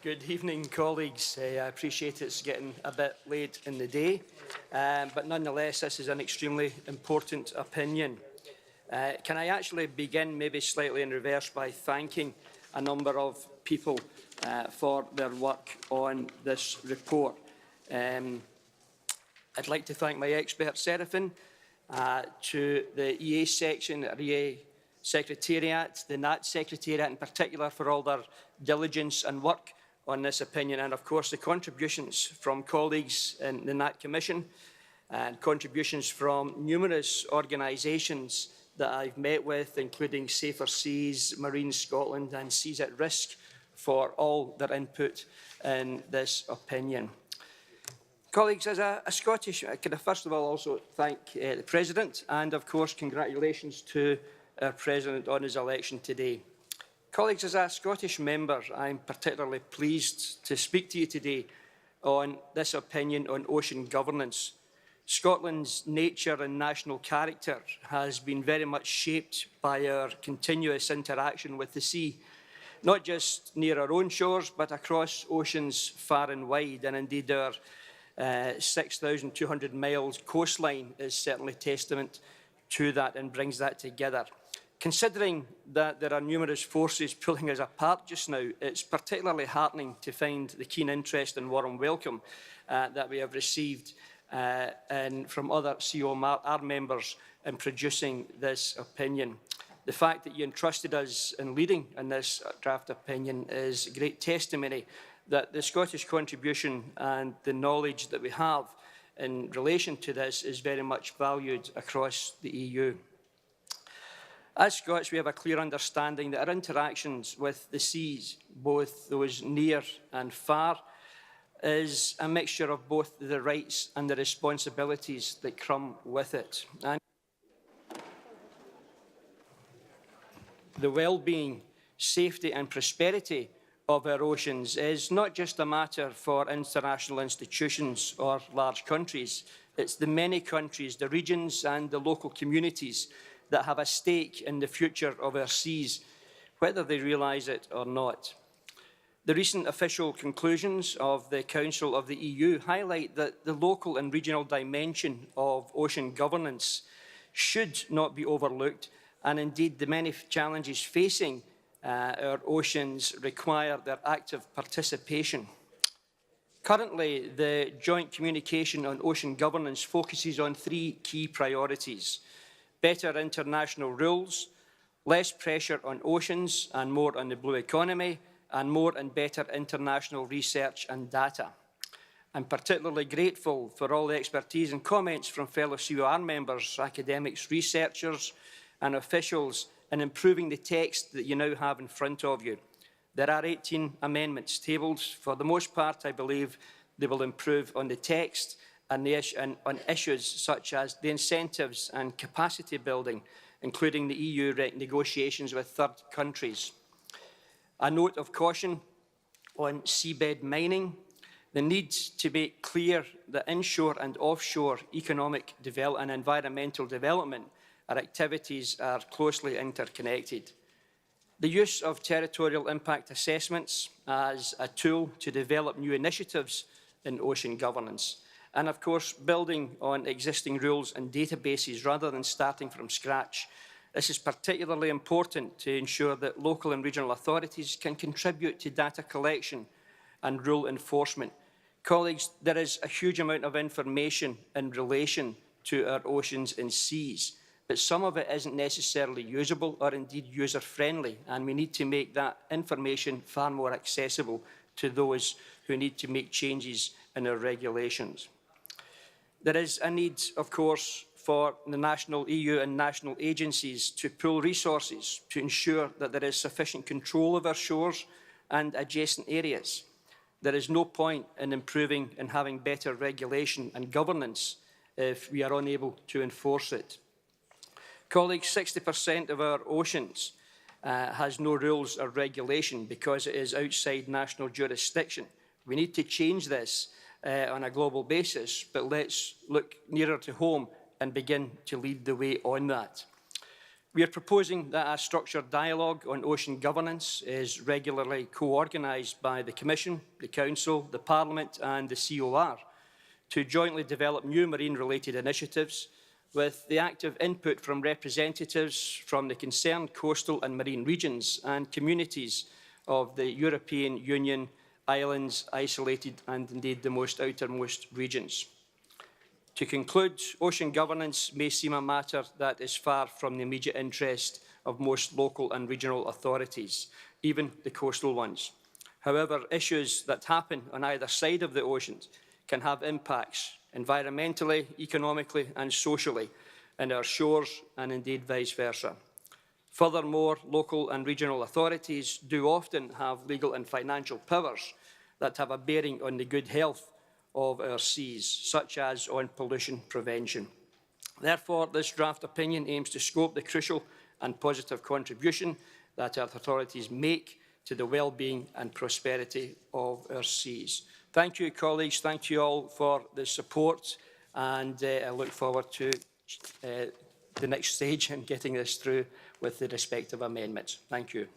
Good evening, colleagues. I appreciate it's getting a bit late in the day, but nonetheless, this is an extremely important opinion. Can I actually begin maybe slightly in reverse by thanking a number of people for their work on this report. I'd like to thank my expert, Seraphin, to the EA section at EA Secretariat, the NAT Secretariat in particular, for all their diligence and work on this opinion, and of course the contributions from colleagues in the NAT Commission and contributions from numerous organisations that I've met with, including Safer Seas, Marine Scotland and Seas at Risk, for all their input in this opinion. Colleagues, as a Scottish, can I first of all also thank the President, and of course congratulations to our President on his election today. Colleagues, as a Scottish member, I'm particularly pleased to speak to you today on this opinion on ocean governance. Scotland's nature and national character has been very much shaped by our continuous interaction with the sea, not just near our own shores, but across oceans far and wide, and indeed our 6,200 miles coastline is certainly testament to that and brings that together. Considering that there are numerous forces pulling us apart just now, it's particularly heartening to find the keen interest and warm welcome that we have received from other COMR members in producing this opinion. The fact that you entrusted us in leading in this draft opinion is great testimony that the Scottish contribution and the knowledge that we have in relation to this is very much valued across the EU. As Scots, we have a clear understanding that our interactions with the seas, both those near and far, is a mixture of both the rights and the responsibilities that come with it. And the well-being, safety and prosperity of our oceans is not just a matter for international institutions or large countries. It's the many countries, the regions and the local communities that have a stake in the future of our seas, whether they realise it or not. The recent official conclusions of the Council of the EU highlight that the local and regional dimension of ocean governance should not be overlooked, and indeed the many challenges facing our oceans require their active participation. Currently, the joint communication on ocean governance focuses on three key priorities: better international rules, less pressure on oceans and more on the blue economy, and more and better international research and data. I'm particularly grateful for all the expertise and comments from fellow COR members, academics, researchers and officials in improving the text that you now have in front of you. There are 18 amendments tabled. For the most part, I believe they will improve on the text and on issues such as the incentives and capacity building, including the EU negotiations with third countries. A note of caution on seabed mining: the need to make clear that inshore and offshore economic and environmental development activities are closely interconnected. The use of territorial impact assessments as a tool to develop new initiatives in ocean governance, and of course building on existing rules and databases rather than starting from scratch. This is particularly important to ensure that local and regional authorities can contribute to data collection and rule enforcement. Colleagues, there is a huge amount of information in relation to our oceans and seas, but some of it isn't necessarily usable or indeed user-friendly, and we need to make that information far more accessible to those who need to make changes in our regulations. There is a need, of course, for the national EU and national agencies to pool resources to ensure that there is sufficient control of our shores and adjacent areas. There is no point in improving and having better regulation and governance if we are unable to enforce it. Colleagues, 60% of our oceans has no rules or regulation because it is outside national jurisdiction. We need to change this on a global basis, but let's look nearer to home and begin to lead the way on that. We are proposing that a structured dialogue on ocean governance is regularly co-organised by the Commission, the Council, the Parliament and the COR to jointly develop new marine-related initiatives with the active input from representatives from the concerned coastal and marine regions and communities of the European Union, islands, isolated and indeed the most outermost regions. To conclude, ocean governance may seem a matter that is far from the immediate interest of most local and regional authorities, even the coastal ones. However, issues that happen on either side of the oceans can have impacts environmentally, economically and socially in our shores and indeed vice versa. Furthermore, local and regional authorities do often have legal and financial powers that have a bearing on the good health of our seas, such as on pollution prevention. Therefore, this draft opinion aims to scope the crucial and positive contribution that our authorities make to the well-being and prosperity of our seas. Thank you, colleagues. Thank you all for the support, and I look forward to the next stage in getting this through with the respective amendments. Thank you.